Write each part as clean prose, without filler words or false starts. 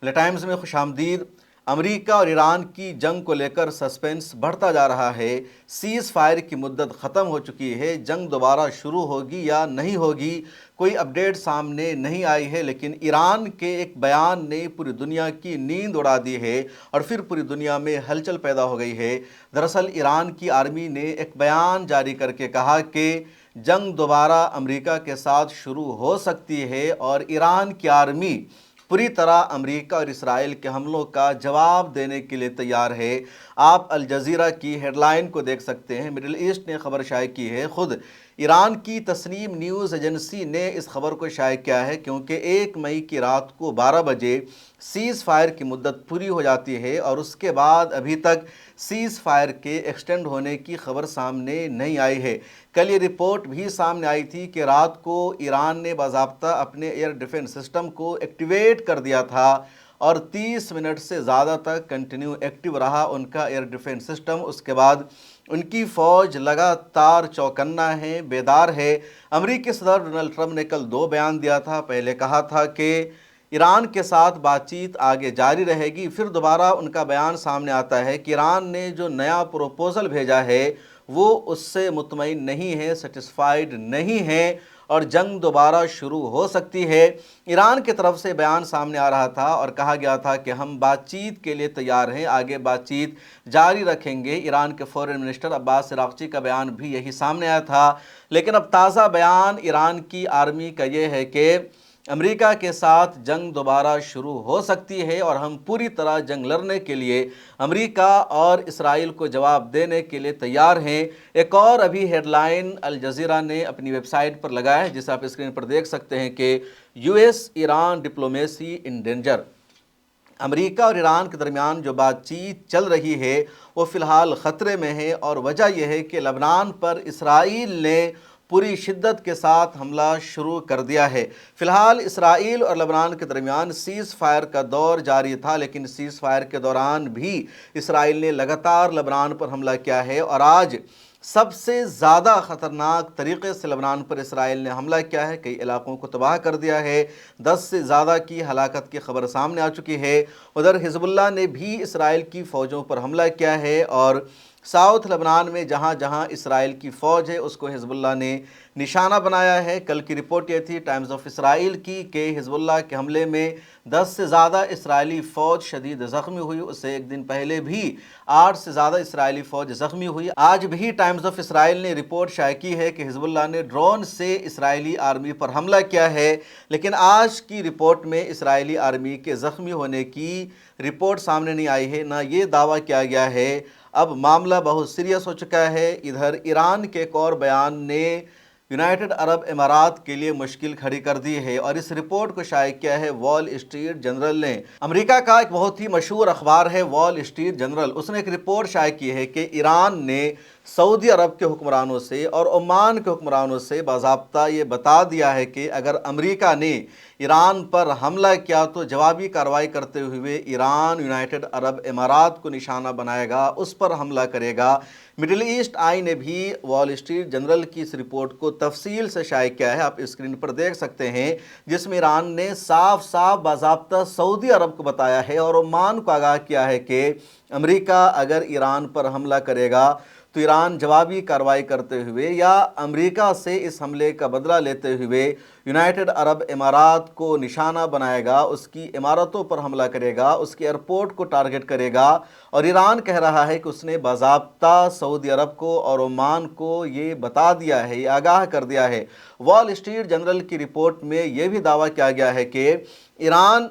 ملے ٹائمز میں خوش آمدید۔ امریکہ اور ایران کی جنگ کو لے کر سسپینس بڑھتا جا رہا ہے۔ سیز فائر کی مدت ختم ہو چکی ہے، جنگ دوبارہ شروع ہوگی یا نہیں ہوگی کوئی اپڈیٹ سامنے نہیں آئی ہے، لیکن ایران کے ایک بیان نے پوری دنیا کی نیند اڑا دی ہے اور پھر پوری دنیا میں ہلچل پیدا ہو گئی ہے۔ دراصل ایران کی آرمی نے ایک بیان جاری کر کے کہا کہ جنگ دوبارہ امریکہ کے ساتھ شروع ہو سکتی ہے اور ایران کی آرمی پوری طرح امریکہ اور اسرائیل کے حملوں کا جواب دینے کے لیے تیار ہے۔ آپ الجزیرہ کی ہیڈ لائن کو دیکھ سکتے ہیں، مڈل ایسٹ نے خبر شائع کی ہے۔ خود ایران کی تسنیم نیوز ایجنسی نے اس خبر کو شائع کیا ہے کیونکہ 1 مئی کی رات کو 12 بجے سیز فائر کی مدت پوری ہو جاتی ہے اور اس کے بعد ابھی تک سیز فائر کے ایکسٹینڈ ہونے کی خبر سامنے نہیں آئی ہے۔ کل یہ رپورٹ بھی سامنے آئی تھی کہ رات کو ایران نے باضابطہ اپنے ایئر ڈیفنس سسٹم کو ایکٹیویٹ کر دیا تھا اور 30 منٹ سے زیادہ تک کنٹینیو ایکٹیو رہا ان کا ایئر ڈیفنس سسٹم۔ اس کے بعد ان کی فوج لگاتار چوکنا ہے، بیدار ہے۔ امریکی صدر ڈونلڈ ٹرمپ نے کل 2 بیان دیا تھا۔ پہلے کہا تھا کہ ایران کے ساتھ بات چیت آگے جاری رہے گی، پھر دوبارہ ان کا بیان سامنے آتا ہے کہ ایران نے جو نیا پروپوزل بھیجا ہے وہ اس سے مطمئن نہیں ہے، سیٹسفائیڈ نہیں ہے اور جنگ دوبارہ شروع ہو سکتی ہے۔ ایران کی طرف سے بیان سامنے آ رہا تھا اور کہا گیا تھا کہ ہم بات چیت کے لیے تیار ہیں، آگے بات چیت جاری رکھیں گے۔ ایران کے فورن منسٹر عباس عراقچی کا بیان بھی یہی سامنے آیا تھا، لیکن اب تازہ بیان ایران کی آرمی کا یہ ہے کہ امریکہ کے ساتھ جنگ دوبارہ شروع ہو سکتی ہے اور ہم پوری طرح جنگ لڑنے کے لیے امریکہ اور اسرائیل کو جواب دینے کے لیے تیار ہیں۔ ایک اور ابھی ہیڈ لائن الجزیرہ نے اپنی ویب سائٹ پر لگایا ہے جسے آپ اسکرین پر دیکھ سکتے ہیں کہ U S Iran diplomacy in danger. امریکہ اور ایران کے درمیان جو بات چیت چل رہی ہے وہ فی الحال خطرے میں ہے اور وجہ یہ ہے کہ لبنان پر اسرائیل نے پوری شدت کے ساتھ حملہ شروع کر دیا ہے۔ فی الحال اسرائیل اور لبنان کے درمیان سیز فائر کا دور جاری تھا، لیکن سیز فائر کے دوران بھی اسرائیل نے لگاتار لبنان پر حملہ کیا ہے اور آج سب سے زیادہ خطرناک طریقے سے لبنان پر اسرائیل نے حملہ کیا ہے، کئی علاقوں کو تباہ کر دیا ہے، 10 سے زیادہ کی ہلاکت کی خبر سامنے آ چکی ہے۔ ادھر حزب اللہ نے بھی اسرائیل کی فوجوں پر حملہ کیا ہے اور ساؤتھ لبنان میں جہاں جہاں اسرائیل کی فوج ہے اس کو حزب اللہ نے نشانہ بنایا ہے۔ کل کی رپورٹ یہ تھی ٹائمز آف اسرائیل کی کہ حزب اللہ کے حملے میں 10 سے زیادہ اسرائیلی فوج شدید زخمی ہوئی، اس سے ایک دن پہلے بھی 8 سے زیادہ اسرائیلی فوج زخمی ہوئی۔ آج بھی ٹائمز آف اسرائیل نے رپورٹ شائع کی ہے کہ حزب اللہ نے ڈرون سے اسرائیلی آرمی پر حملہ کیا ہے، لیکن آج کی رپورٹ میں اسرائیلی آرمی کے زخمی ہونے کی رپورٹ سامنے نہیں آئی ہے، نہ یہ دعویٰ کیا گیا ہے۔ اب معاملہ بہت سیریس ہو چکا ہے۔ ادھر ایران کے ایک اور بیان نے یونائٹڈ عرب امارات کے لیے مشکل کھڑی کر دی ہے اور اس رپورٹ کو شائع کیا ہے وال اسٹریٹ جرنل نے۔ امریکہ کا ایک بہت ہی مشہور اخبار ہے وال اسٹریٹ جرنل، اس نے ایک رپورٹ شائع کی ہے کہ ایران نے سعودی عرب کے حکمرانوں سے اور عمان کے حکمرانوں سے باضابطہ یہ بتا دیا ہے کہ اگر امریکہ نے ایران پر حملہ کیا تو جوابی کارروائی کرتے ہوئے ایران یونائٹڈ عرب امارات کو نشانہ بنائے گا، اس پر حملہ کرے گا۔ مڈل ایسٹ آئی نے بھی وال اسٹریٹ جرنل کی اس رپورٹ کو تفصیل سے شائع کیا ہے، آپ اسکرین پر دیکھ سکتے ہیں، جس میں ایران نے صاف صاف باضابطہ سعودی عرب کو بتایا ہے اور عمان کو آگاہ کیا ہے کہ امریکہ اگر ایران پر حملہ کرے گا تو ایران جوابی کارروائی کرتے ہوئے یا امریکہ سے اس حملے کا بدلہ لیتے ہوئے یونائٹڈ عرب امارات کو نشانہ بنائے گا، اس کی عمارتوں پر حملہ کرے گا، اس کے ایئرپورٹ کو ٹارگٹ کرے گا اور ایران کہہ رہا ہے کہ اس نے باضابطہ سعودی عرب کو اور عمان کو یہ بتا دیا ہے، یہ آگاہ کر دیا ہے۔ وال اسٹریٹ جرنل کی رپورٹ میں یہ بھی دعویٰ کیا گیا ہے کہ ایران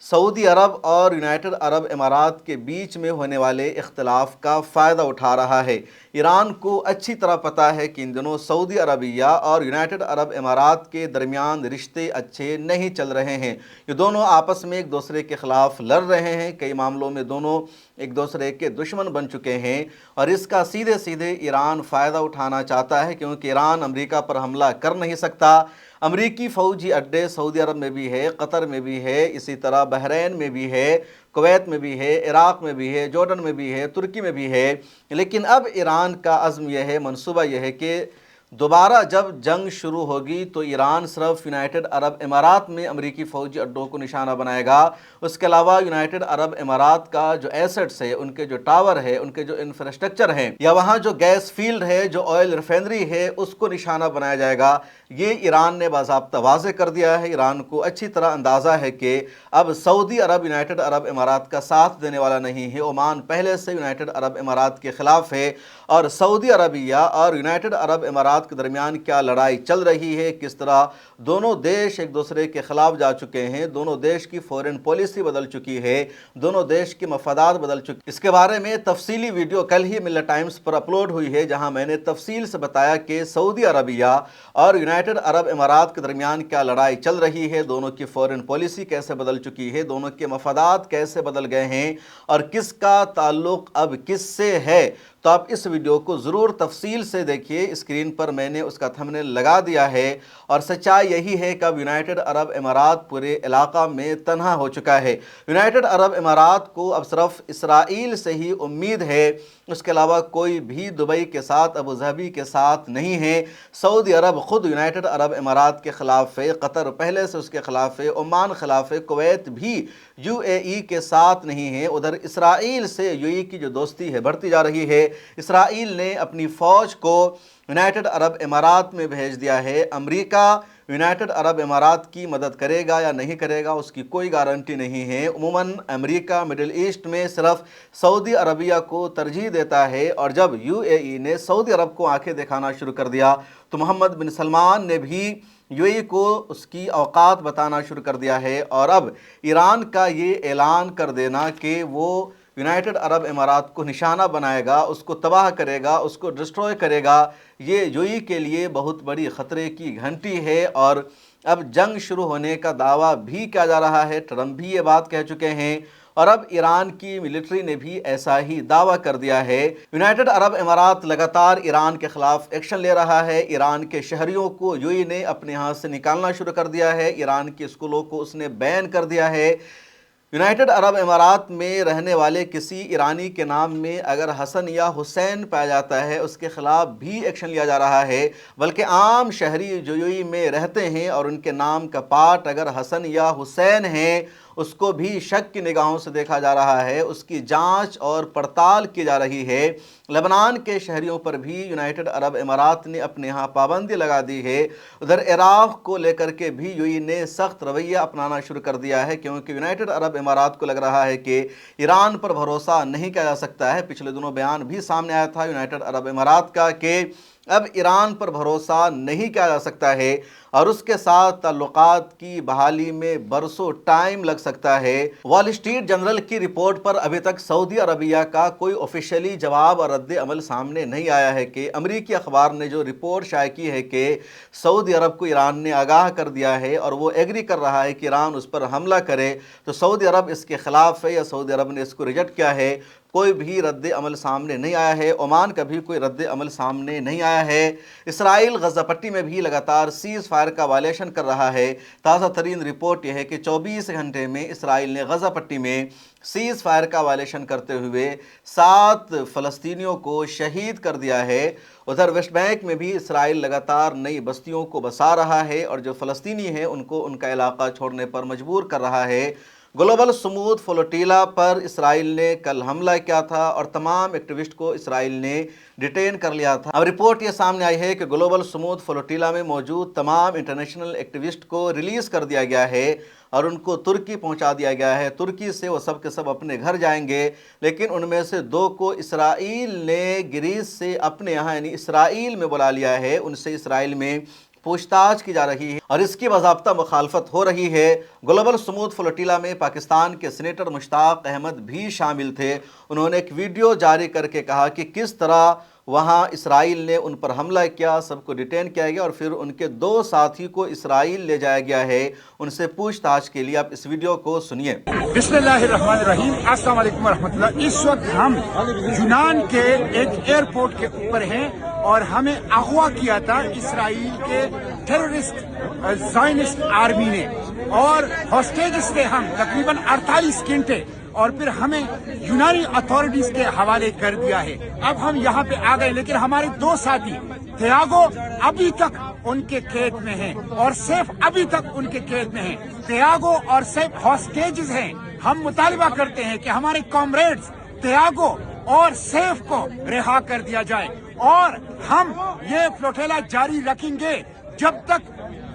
سعودی عرب اور یونائٹڈ عرب امارات کے بیچ میں ہونے والے اختلاف کا فائدہ اٹھا رہا ہے۔ ایران کو اچھی طرح پتہ ہے کہ ان دنوں سعودی عربیہ اور یونائٹڈ عرب امارات کے درمیان رشتے اچھے نہیں چل رہے ہیں، یہ دونوں آپس میں ایک دوسرے کے خلاف لڑ رہے ہیں، کئی معاملوں میں دونوں ایک دوسرے کے دشمن بن چکے ہیں اور اس کا سیدھے سیدھے ایران فائدہ اٹھانا چاہتا ہے کیونکہ ایران امریکہ پر حملہ کر نہیں سکتا۔ امریکی فوجی اڈے سعودی عرب میں بھی ہے، قطر میں بھی ہے، اسی طرح بحرین میں بھی ہے، کویت میں بھی ہے، عراق میں بھی ہے، جارڈن میں بھی ہے، ترکی میں بھی ہے، لیکن اب ایران کا عزم یہ ہے، منصوبہ یہ ہے کہ दोबारा जब जंग शुरू होगी तो ईरान सिर्फ यूनाइटेड अरब इमारात में अमरीकी फ़ौजी अड्डों को निशाना बनाएगा। उसके अलावा यूनाइटेड अरब इमारात का जो एसेट्स है, उनके जो टावर है, उनके जो इंफ्रास्ट्रक्चर हैं, या वहाँ जो गैस फील्ड है, जो ऑयल रिफाइनरी है, उसको निशाना बनाया जाएगा। ये ईरान ने बाज़ाब्ता वाज़े कर दिया है। ईरान को अच्छी तरह अंदाज़ा है कि अब सऊदी अरब यूनाइटेड अरब इमारात का साथ देने वाला नहीं है। ओमान पहले से यूनाइटेड अरब इमारात के ख़िलाफ़ है और सऊदी अरबिया और यूनाइटेड अरब इमारात के दरमियान क्या लड़ाई चल रही है, किस तरह दोनों देश एक दूसरे के ख़िलाफ़ जा चुके हैं, दोनों देश की फ़ॉरेन पॉलिसी बदल चुकी है, दोनों देश के मफादात बदल चुके। इसके बारे में तफसीली वीडियो कल ही मिल्लत टाइम्स पर अपलोड हुई है, जहां मैंने तफसील से बताया कि सऊदी अरबिया और यूनाइटेड अरब इमारात के दरमियान क्या लड़ाई चल रही है, दोनों की फ़ॉरेन पॉलिसी कैसे बदल चुकी है, दोनों के मफादात कैसे बदल गए हैं और किसका ताल्लुक़ अब किससे है। तो आप इस वीडियो को ज़रूर तफसील से देखिए। स्क्रीन पर मैंने उसका थंबनेल लगा दिया है और सच्चाई यही है कि अब यूनाइटेड अरब इमारात पूरे इलाका में तन्हा हो चुका है। यूनाइटेड अरब इमारात को अब सिर्फ इसराइल से ही उम्मीद है, उसके अलावा कोई भी दुबई के साथ, अबू धाबी के साथ नहीं है। सऊदी अरब ख़ुद यूनाइटेड अरब इमारात के ख़िलाफ़ है, कतर पहले से उसके ख़िलाफ़ है, ओमान ख़िलाफ़ है, कुवैत भी UAE के साथ नहीं है। उधर इसराइल से UAE की जो दोस्ती है बढ़ती जा रही है। इसराइल ने अपनी फ़ौज को यूनाइटेड अरब इमारात में भेज दिया है। अमेरिका यूनाइटेड अरब इमारात की मदद करेगा या नहीं करेगा, उसकी कोई गारंटी नहीं है। उमूमन अमेरिका मिडिल ईस्ट में सिर्फ सऊदी अरबिया को तरजीह देता है और जब UAE ने सऊदी अरब को आंखें दिखाना शुरू कर दिया तो मोहम्मद बिन सलमान ने भी UAE को उसकी औकात बताना शुरू कर दिया है। और अब ईरान का ये ऐलान कर देना कि वो यूनाइटेड अरब इमारात को निशाना बनाएगा, उसको तबाह करेगा, उसको डिस्ट्रॉय करेगा, ये UAE के लिए बहुत बड़ी ख़तरे की घंटी है। और अब जंग शुरू होने का दावा भी किया जा रहा है, ट्रंप भी ये बात कह चुके हैं और अब ईरान की मिलिट्री ने भी ऐसा ही दावा कर दिया है। यूनाइटेड अरब इमारात लगातार ईरान के ख़िलाफ़ एक्शन ले रहा है। ईरान के शहरियों को UAE ने अपने यहाँ से निकालना शुरू कर दिया है। ईरान के स्कूलों को उसने बैन कर दिया है। यूनाइटेड अरब इमारात में रहने वाले किसी ईरानी के नाम में अगर हसन या हुसैन पाया जाता है, उसके ख़िलाफ़ भी एक्शन लिया जा रहा है। बल्कि आम शहरी जो UAE में रहते हैं और उनके नाम का पार्ट अगर हसन या हुसैन है, उसको भी शक की निगाहों से देखा जा रहा है, उसकी जांच और पड़ताल की जा रही है। लेबनान के शहरियों पर भी यूनाइटेड अरब इमारात ने अपने यहाँ पाबंदी लगा दी है। उधर इराक़ को लेकर के भी UAE ने सख्त रवैया अपनाना शुरू कर दिया है, क्योंकि यूनाइटेड अरब इमारात को लग रहा है कि ईरान पर भरोसा नहीं किया जा सकता है। पिछले दिनों बयान भी सामने आया था यूनाइटेड अरब इमारात का कि अब ईरान पर भरोसा नहीं किया जा सकता है और उसके साथ ताल्लुकात की बहाली में बरसों टाइम लग सकता है। वॉल स्ट्रीट जर्नल की रिपोर्ट पर अभी तक सऊदी अरबिया का कोई ऑफिशियली जवाब और रद्द अमल सामने नहीं आया है कि अमरीकी अखबार ने जो रिपोर्ट शाये की है कि सऊदी अरब को ईरान ने आगाह कर दिया है और वो एग्री कर रहा है कि ईरान उस पर हमला करे, तो सऊदी अरब इसके ख़िलाफ़ है या सऊदी अरब ने इसको रिजेक्ट किया है। कोई भी रद्द अमल सामने नहीं आया है। ओमान का भी कोई रद्द अमल सामने नहीं आया है। इसराइल गज़ा पट्टी में भी लगातार सीज़ फायर का वायलेशन कर रहा है। ताज़ा तरीन रिपोर्ट यह है कि 24 घंटे में इसराइल ने गज़ा पट्टी में सीज़ फायर का वायलेशन करते हुए 7 फ़लस्तीनियों को शहीद कर दिया है। उधर वेस्ट बैंक में भी इसराइल लगातार नई बस्तियों को बसा रहा है और जो फ़लस्तीनी हैं उनको उनका इलाका छोड़ने पर मजबूर कर रहा है। ग्लोबल स्मूथ फ्लोटिला पर इसराइल ने कल हमला किया था और तमाम एक्टिविस्ट को इसराइल ने डिटेन कर लिया था। अब रिपोर्ट ये सामने आई है कि ग्लोबल स्मूथ फ्लोटिला में मौजूद तमाम इंटरनेशनल एक्टिविस्ट को रिलीज़ कर दिया गया है और उनको तुर्की पहुंचा दिया गया है। तुर्की से वो सब के सब अपने घर जाएंगे, लेकिन उनमें से 2 को इसराइल ने ग्रीस से अपने यहाँ यानी इसराइल में बुला लिया है। उनसे इसराइल में पूछताछ की जा रही है और इसकी बाज़ाब्ता मुखालफत हो रही है। ग्लोबल स्मूथ फ्लोटिला में पाकिस्तान के सीनेटर मुश्ताक अहमद भी शामिल थे। उन्होंने एक वीडियो जारी करके कहा कि किस तरह वहाँ इसराइल ने उन पर हमला किया, सबको डिटेन किया गया और फिर उनके 2 साथी को इसराइल ले जाया गया है उनसे पूछताछ के लिए। आप इस वीडियो को सुनिए। बिस्मिल्लाहिर्रहमानिर्रहीम, अस्सलाम वालेकुम वरहमतुल्लाह। इस वक्त हम यूनान के एक एयरपोर्ट के ऊपर हैं और हमें अगवा किया था इसराइल के टेररिस्ट ज़ायनिस्ट आर्मी ने और हॉस्टेजेस थे हम तकरीबन 48 घंटे और फिर हमें यूनानी अथॉरिटीज के हवाले कर दिया है। अब हम यहाँ पे आ गए, लेकिन हमारे 2 साथी तियागो अभी तक उनके कैद में है और सैफ अभी तक उनके कैद में है। तियागो और सैफ हॉस्टेजेस हैं। हम मुतालिबा करते हैं कि हमारे कॉमरेड्स तियागो और सैफ को रिहा कर दिया जाए और हम ये फ्लोटेला जारी रखेंगे जब तक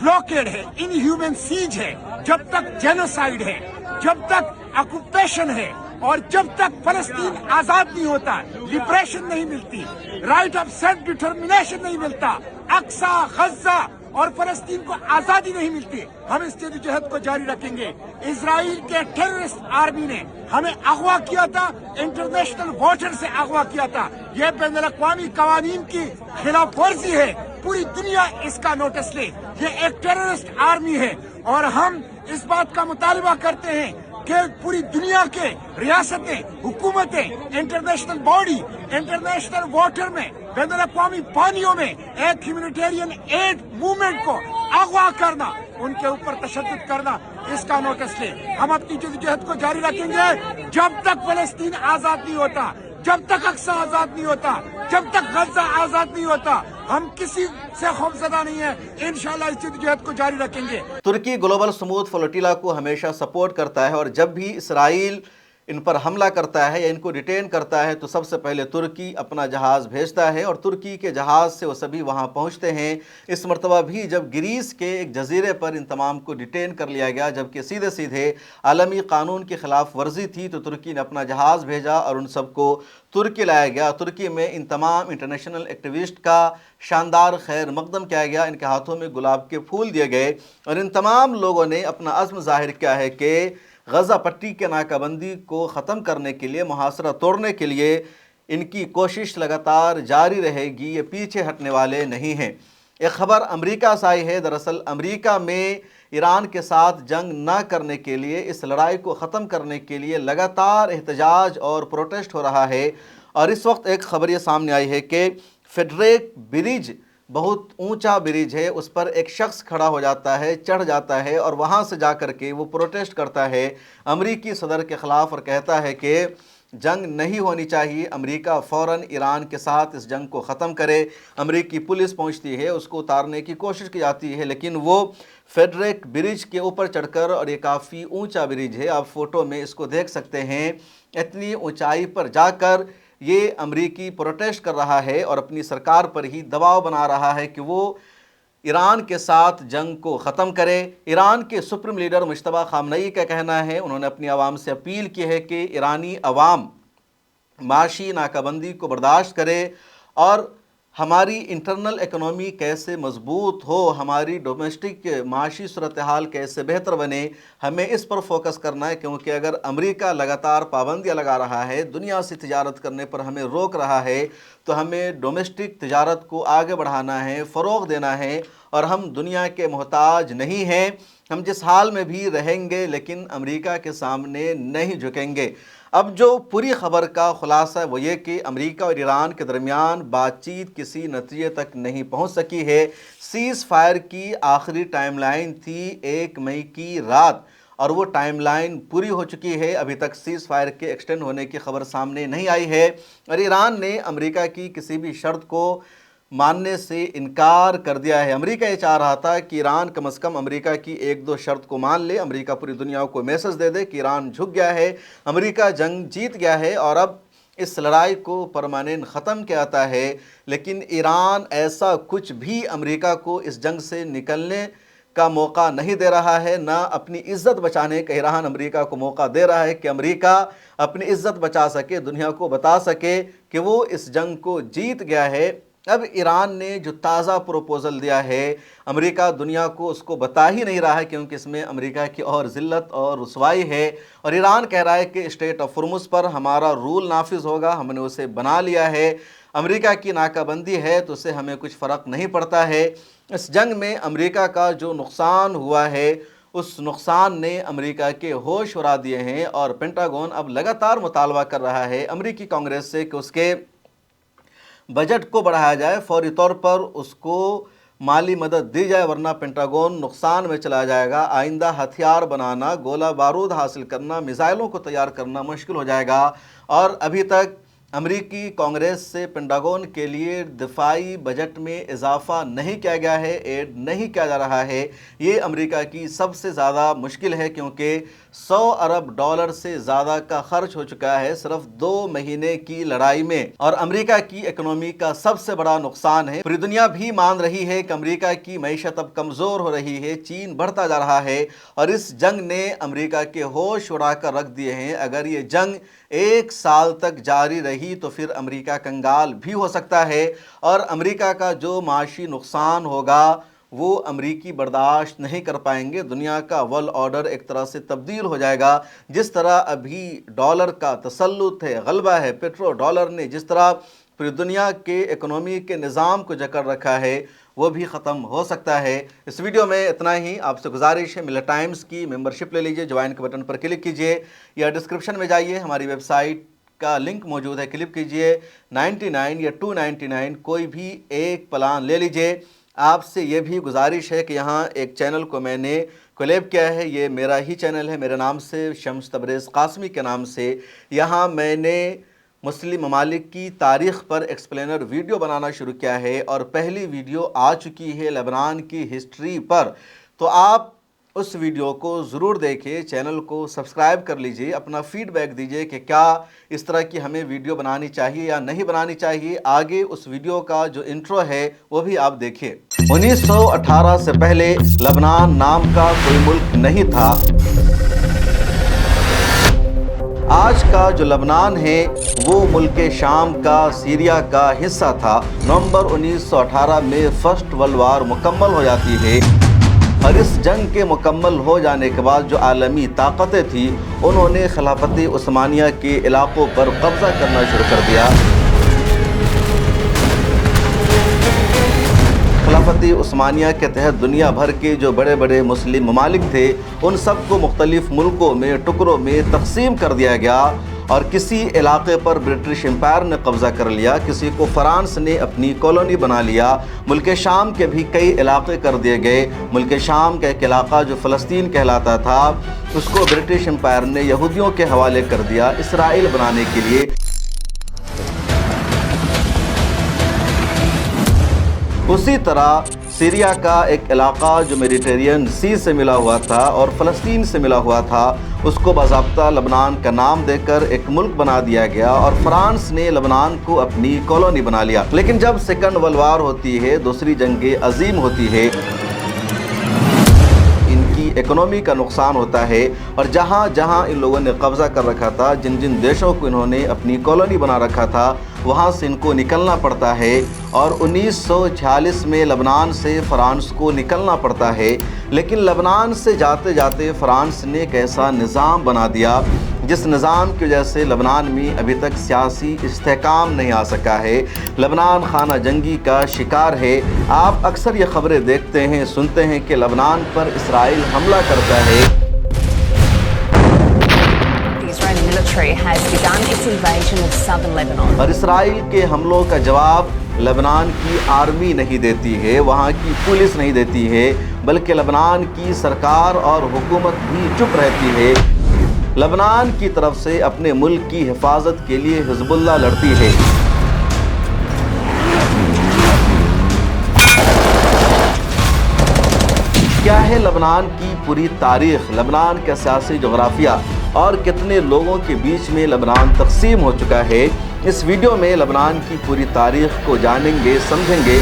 ब्लॉकेड है, इनह्यूमन सीज है, जब तक जेनोसाइड है, जब तक ऑक्यूपेशन है और जब तक फलस्तीन आजाद नहीं होता, लिबरेशन नहीं मिलती, राइट ऑफ सेल्फ डिटर्मिनेशन नहीं मिलता, अक्सा, गजा और फलस्तीन को आजादी नहीं मिलती, हम इस जद्दोजहद को जारी रखेंगे। इजराइल के टेररिस्ट आर्मी ने हमें अगवा किया था, इंटरनेशनल वाटर से अगवा किया था। यह बैनुल-अक़वामी कवानीन की खिलाफ वर्जी है। पूरी दुनिया इसका नोटिस ले। ये एक टेररिस्ट आर्मी है और हम इस बात का मुतालिबा करते हैं कि पूरी दुनिया के रियासतें, हुकूमतें, इंटरनेशनल बॉडी, इंटरनेशनल वाटर में, बैनुल-अक़वामी पानियों में एक ह्यूमैनिटेरियन एड मूवमेंट को अगवा करना, उनके ऊपर तशद्दुद करना, इसका नोटिस ले। हम अपनी जद्दोजहद को जारी रखेंगे जब तक फलस्तीन आजाद नहीं होता, जब तक अक्सा आजाद नहीं होता, जब तक गजा आजाद नहीं होता। हम किसी से खौफजदा नहीं है। इंशाअल्लाह इस जद्दोजहद को जारी रखेंगे। तुर्की ग्लोबल स्मूथ फ्लोटिला को हमेशा सपोर्ट करता है और जब भी इसराइल इन पर हमला करता है या इनको डिटेन करता है तो सबसे पहले तुर्की अपना जहाज़ भेजता है और तुर्की के जहाज़ से वो सभी वहाँ पहुँचते हैं। इस मरतबा भी जब ग्रीस के एक जजीरे पर इन तमाम को डिटेन कर लिया गया, जबकि सीधे सीधे आलमी कानून की खिलाफ वर्जी थी, तो तुर्की ने अपना जहाज़ भेजा और उन सबको तुर्की लाया गया। तुर्की में इन तमाम इंटरनेशनल एक्टिविस्ट का शानदार खैर मकदम किया गया, इनके हाथों में गुलाब के फूल दिए गए और इन तमाम लोगों ने अपना अज़्म ज़ाहिर किया है कि गज़ा पट्टी के नाकाबंदी को ख़त्म करने के लिए, मुहासरा तोड़ने के लिए इनकी कोशिश लगातार जारी रहेगी, ये पीछे हटने वाले नहीं हैं। एक ख़बर अमेरिका से आई है। दरअसल अमेरिका में ईरान के साथ जंग ना करने के लिए, इस लड़ाई को ख़त्म करने के लिए लगातार एहतजाज और प्रोटेस्ट हो रहा है और इस वक्त एक ख़बर ये सामने आई है कि फेडरेक ब्रिज, बहुत ऊंचा ब्रिज है, उस पर एक शख्स खड़ा हो जाता है, चढ़ जाता है और वहाँ से जा कर के वो प्रोटेस्ट करता है अमेरिकी सदर के ख़िलाफ़ और कहता है कि जंग नहीं होनी चाहिए, अमेरिका फ़ौरन ईरान के साथ इस जंग को ख़त्म करे। अमेरिकी पुलिस पहुँचती है, उसको उतारने की कोशिश की जाती है, लेकिन वो फेडरेक ब्रिज के ऊपर चढ़कर, और ये काफ़ी ऊंचा ब्रिज है, आप फ़ोटो में इसको देख सकते हैं, इतनी ऊंचाई पर जाकर ये अमेरिकी प्रोटेस्ट कर रहा है और अपनी सरकार पर ही दबाव बना रहा है कि वो ईरान के साथ जंग को ख़त्म करे। ईरान के सुप्रीम लीडर मुश्तबा खामनई का कहना है, उन्होंने अपनी आवाम से अपील की है कि ईरानी अवाम माशी नाकाबंदी को बर्दाश्त करे और हमारी इंटरनल इकनॉमी कैसे मजबूत हो, हमारी डोमेस्टिक माशी सूरत हाल कैसे बेहतर बने, हमें इस पर फोकस करना है। क्योंकि अगर अमेरिका लगातार पाबंदियां लगा रहा है, दुनिया से तिजारत करने पर हमें रोक रहा है, तो हमें डोमेस्टिक तिजारत को आगे बढ़ाना है, फ़रोग़ देना है और हम दुनिया के मोहताज नहीं हैं। हम जिस हाल में भी रहेंगे लेकिन अमेरिका के सामने नहीं झुकेंगे। अब जो पूरी ख़बर का ख़ुलासा है वो ये कि अमेरिका और ईरान के दरमियान बातचीत किसी नतीजे तक नहीं पहुंच सकी है। सीज़ फायर की आखिरी टाइमलाइन थी 1 मई की रात और वो टाइमलाइन पूरी हो चुकी है। अभी तक सीज़ फायर के एक्सटेंड होने की खबर सामने नहीं आई है और ईरान ने अमेरिका की किसी भी शर्त को मानने से इनकार कर दिया है। अमेरिका ये चाह रहा था कि ईरान कम से कम अमेरिका की 1-2 शर्त को मान ले, अमेरिका पूरी दुनिया को मैसेज दे दे कि ईरान झुक गया है, अमेरिका जंग जीत गया है और अब इस लड़ाई को परमानेंट ख़त्म किया जाता है। लेकिन ईरान ऐसा कुछ भी अमेरिका को इस जंग से निकलने का मौका नहीं दे रहा है, ना अपनी इज़्ज़त बचाने का ईरान अमेरिका को मौका दे रहा है कि अमेरिका अपनी इज़्ज़त बचा सके, दुनिया को बता सके कि वो इस जंग को जीत गया है। अब ईरान ने जो ताज़ा प्रोपोज़ल दिया है, अमेरिका दुनिया को उसको बता ही नहीं रहा है क्योंकि इसमें अमेरिका की और ज़िल्लत और रुसवाई है और ईरान कह रहा है कि स्टेट ऑफ हुर्मुज़ पर हमारा रूल नाफिज होगा, हमने उसे बना लिया है, अमेरिका की नाकाबंदी है तो उससे हमें कुछ फ़र्क नहीं पड़ता है। इस जंग में अमेरिका का जो नुकसान हुआ है उस नुकसान ने अमेरिका के होश उड़ा दिए हैं और पेंटागन अब लगातार मुतालबा कर रहा है अमेरिकी कांग्रेस से कि उसके बजट को बढ़ाया जाए, फौरी तौर पर उसको माली मदद दी जाए, वरना पेंटागन नुकसान में चला जाएगा। आइंदा हथियार बनाना, गोला बारूद हासिल करना, मिसाइलों को तैयार करना मुश्किल हो जाएगा। और अभी तक अमरीकी कांग्रेस से पेंटागन के लिए दिफाई बजट में इजाफा नहीं किया गया है, ऐड नहीं किया जा रहा है। ये अमेरिका की सबसे ज़्यादा मुश्किल है क्योंकि $100 अरब से ज़्यादा का खर्च हो चुका है सिर्फ 2 महीने की लड़ाई में, और अमेरिका की इकोनॉमी का सबसे बड़ा नुकसान है। पूरी दुनिया भी मान रही है कि अमेरिका की मईशत अब कमज़ोर हो रही है, चीन बढ़ता जा रहा है और इस जंग ने अमेरिका के होश उड़ाकर रख दिए हैं। अगर ये जंग 1 साल तक जारी रही तो फिर अमेरिका कंगाल भी हो सकता है और अमेरिका का जो माशी नुकसान होगा वो अमरीकी बर्दाश्त नहीं कर पाएंगे। दुनिया का वर्ल्ड ऑर्डर एक तरह से तब्दील हो जाएगा। जिस तरह अभी डॉलर का तसल्लुत है, गलबा है, पेट्रो डॉलर ने जिस तरह पूरी दुनिया के इकोनॉमी के निज़ाम को जकड़ रखा है वो भी ख़त्म हो सकता है। इस वीडियो में इतना ही। आपसे गुजारिश है, मिलत टाइम्स की मेंबरशिप ले लीजिए, ज्वाइन के बटन पर क्लिक कीजिए या डिस्क्रिप्शन में जाइए, हमारी वेबसाइट का लिंक मौजूद है, क्लिक कीजिए। 99 या 299 कोई भी एक प्लान ले लीजिए। आपसे ये भी गुजारिश है कि यहाँ एक चैनल को मैंने कोलैब किया है, ये मेरा ही चैनल है, मेरे नाम से, शम्स तबरेज़ कासमी के नाम से। यहाँ मैंने मुस्लिम ममालिक की तारीख़ पर एक्सप्लेनर वीडियो बनाना शुरू किया है और पहली वीडियो आ चुकी है लेबनान की हिस्ट्री पर, तो आप उस वीडियो को ज़रूर देखिए, चैनल को सब्सक्राइब कर लीजिए, अपना फीडबैक दीजिए कि क्या इस तरह की हमें वीडियो बनानी चाहिए या नहीं बनानी चाहिए। आगे उस वीडियो का जो इंट्रो है वो भी आप देखिए। 1918 से पहले लेबनान नाम का कोई मुल्क नहीं था। आज का जो लेबनान है वो मुल्क शाम का, सीरिया का हिस्सा था। नवंबर 1918 में फर्स्ट वर्ल्ड वार मुकम्मल हो जाती है और इस जंग के मुकम्मल हो जाने के बाद जो आलमी ताकतें थी उन्होंने खिलाफत उस्मानिया के इलाकों पर कब्ज़ा करना शुरू कर दिया। खिलाफत उस्मानिया के तहत दुनिया भर के जो बड़े बड़े मुस्लिम ममालिक थे उन सबको मुख्तलिफ मुल्कों में, टुकड़ों में तकसीम कर दिया गया और किसी इलाके पर ब्रिटिश एम्पायर ने कब्ज़ा कर लिया, किसी को फ्रांस ने अपनी कॉलोनी बना लिया। मुल्क शाम के भी कई इलाके कर दिए गए। मुल्क शाम का एक इलाका जो फ़लस्तीन कहलाता था उसको ब्रिटिश एम्पायर ने यहूदियों के हवाले कर दिया इसराइल बनाने के लिए। उसी तरह सीरिया का एक इलाका जो मेडिटेरियन सी से मिला हुआ था और फ़लस्तीन से मिला हुआ था उसको बाज़ाब्ता लेबनान का नाम देकर एक मुल्क बना दिया गया और फ्रांस ने लेबनान को अपनी कॉलोनी बना लिया। लेकिन जब सेकंड वर्ल्ड वार होती है, दूसरी जंग अज़ीम होती है, इनकी इकोनॉमी का नुकसान होता है और जहाँ जहाँ इन लोगों ने कब्ज़ा कर रखा था, जिन जिन देशों को इन्होंने अपनी कॉलोनी बना रखा था वहाँ से इनको निकलना पड़ता है और 1946 में लेबनान से फ़्रांस को निकलना पड़ता है। लेकिन लेबनान से जाते जाते फ़्रांस ने एक ऐसा निज़ाम बना दिया जिस निज़ाम की वजह से लेबनान में अभी तक सियासी इस्तेहकाम नहीं आ सका है। लेबनान खाना जंगी का शिकार है। आप अक्सर ये ख़बरें देखते हैं, सुनते हैं कि लेबनान पर इसराइल हमला करता है। और इसराइल के हमलों का जवाब लेबनान की आर्मी नहीं देती है, वहाँ की पुलिस नहीं देती है, बल्कि लेबनान की सरकार और हुकूमत भी चुप रहती है। लेबनान की तरफ से अपने मुल्क की हिफाजत के लिए हिज़्बुल्लाह लड़ती है। क्या है लेबनान की पूरी तारीख़, लेबनान का सियासी जोग्राफिया और कितने लोगों के बीच में लेबनान तकसीम हो चुका है। इस वीडियो में लेबनान की पूरी तारीख़ को जानेंगे, समझेंगे।